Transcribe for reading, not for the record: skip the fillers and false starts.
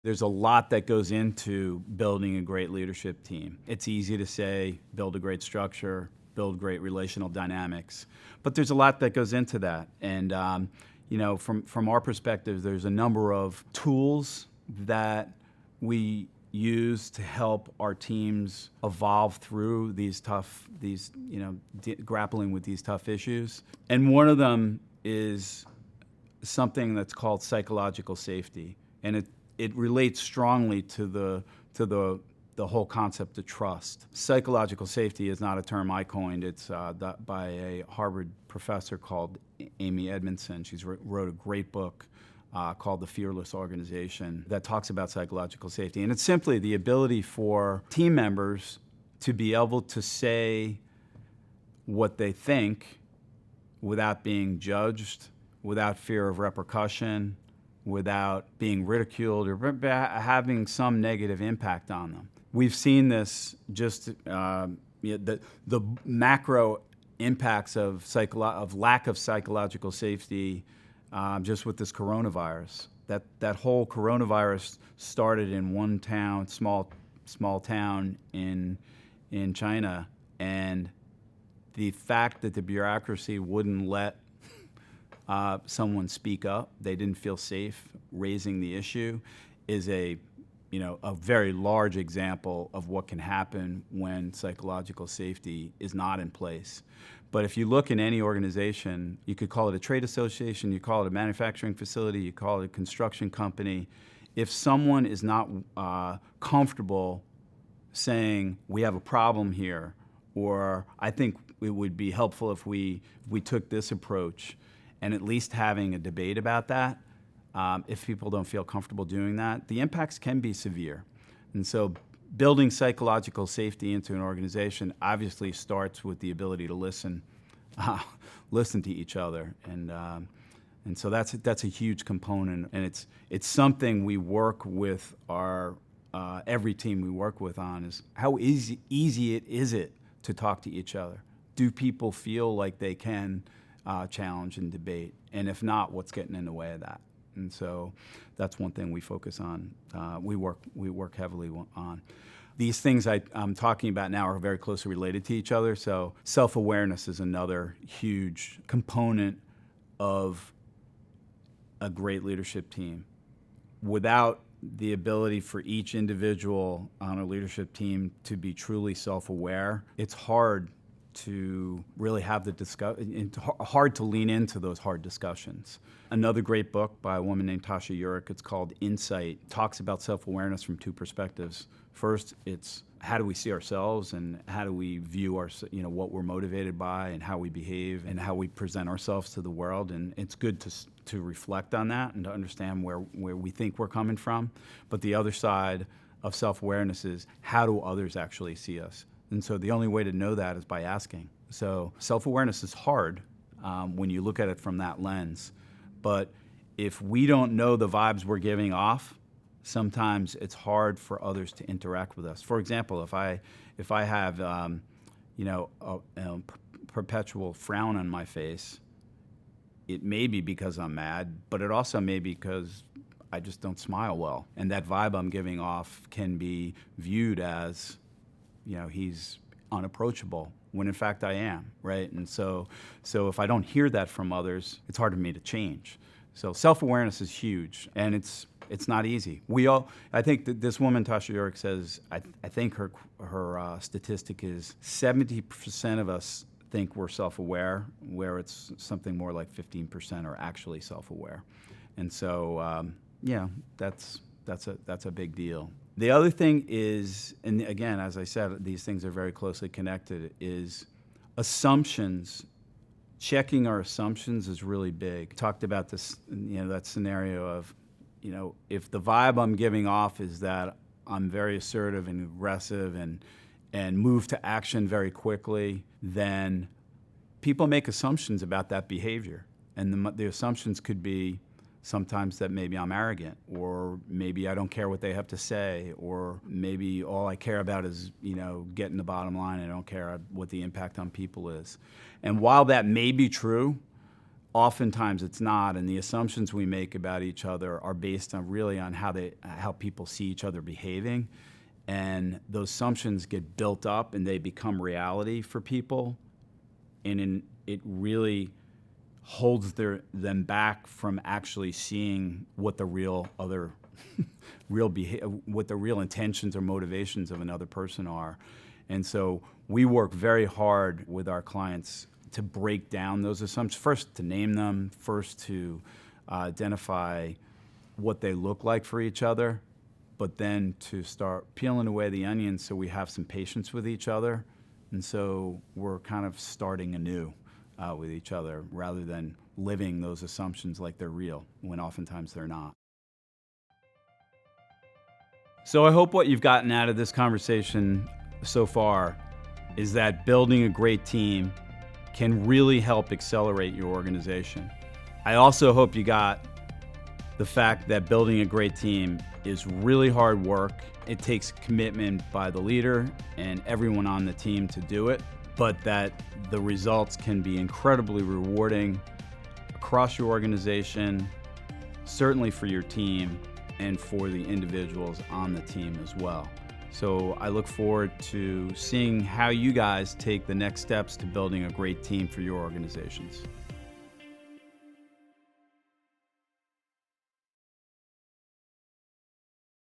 There's a lot that goes into building a great leadership team. It's easy to say, build a great structure, build great relational dynamics, but there's a lot that goes into that. And from our perspective, there's a number of tools that we use to help our teams evolve through grappling with these tough issues. And one of them is something that's called psychological safety, and it relates strongly to the whole concept of trust. Psychological safety is not a term I coined. It's by a Harvard professor called Amy Edmondson. She's wrote a great book called The Fearless Organization that talks about psychological safety. And it's simply the ability for team members to be able to say what they think without being judged, without fear of repercussion, without being ridiculed or having some negative impact on them. We've seen this just the macro impacts of lack of psychological safety just with this coronavirus. That whole coronavirus started in one town, small town in China, and the fact that the bureaucracy wouldn't let someone speak up, they didn't feel safe raising the issue, is a very large example of what can happen when psychological safety is not in place. But if you look in any organization, you could call it a trade association, you call it a manufacturing facility, you call it a construction company. If someone is not comfortable saying, we have a problem here, or I think it would be helpful if we took this approach, and at least having a debate about that, if people don't feel comfortable doing that, the impacts can be severe. And so building psychological safety into an organization obviously starts with the ability to listen to each other. And so that's a huge component. And it's something we work with every team we work with on, is how easy is it to talk to each other? Do people feel like they can challenge and debate? And if not, what's getting in the way of that? And so that's one thing we focus on. We work heavily on. These things I'm talking about now are very closely related to each other. So self-awareness is another huge component of a great leadership team. Without the ability for each individual on a leadership team to be truly self-aware, it's hard to really have hard to lean into those hard discussions. Another great book by a woman named Tasha Eurich, it's called Insight, talks about self-awareness from two perspectives. First, it's how do we see ourselves and how do we view what we're motivated by and how we behave and how we present ourselves to the world. And it's good to reflect on that and to understand where we think we're coming from. But the other side of self-awareness is how do others actually see us? And so the only way to know that is by asking. So self-awareness is hard when you look at it from that lens. But if we don't know the vibes we're giving off, sometimes it's hard for others to interact with us. For example, if I have a perpetual frown on my face, it may be because I'm mad, but it also may be because I just don't smile well. And that vibe I'm giving off can be viewed as, he's unapproachable, when in fact I am, right? And so if I don't hear that from others, it's hard for me to change. So self-awareness is huge, and it's not easy. I think that this woman, Tasha Eurich, says, I think her statistic is 70% of us think we're self-aware, where it's something more like 15% are actually self-aware. And so, that's a big deal. The other thing is, and again, as I said, these things are very closely connected, is assumptions. Checking our assumptions is really big. Talked about this, that scenario of, if the vibe I'm giving off is that I'm very assertive and aggressive and move to action very quickly, then people make assumptions about that behavior. And the assumptions could be sometimes that maybe I'm arrogant, or maybe I don't care what they have to say, or maybe all I care about is, getting the bottom line. I don't care what the impact on people is. And while that may be true, oftentimes it's not, and the assumptions we make about each other are based on really on how people see each other behaving, and those assumptions get built up and they become reality for people, and it really holds them back from actually seeing what the real what the real intentions or motivations of another person are. And so we work very hard with our clients to break down those assumptions, first to name them, first to identify what they look like for each other, but then to start peeling away the onion so we have some patience with each other. And so we're kind of starting anew with each other rather than living those assumptions like they're real when oftentimes they're not. So I hope what you've gotten out of this conversation so far is that building a great team can really help accelerate your organization. I also hope you got the fact that building a great team is really hard work. It takes commitment by the leader and everyone on the team to do it, but that the results can be incredibly rewarding across your organization, certainly for your team and for the individuals on the team as well. So I look forward to seeing how you guys take the next steps to building a great team for your organizations.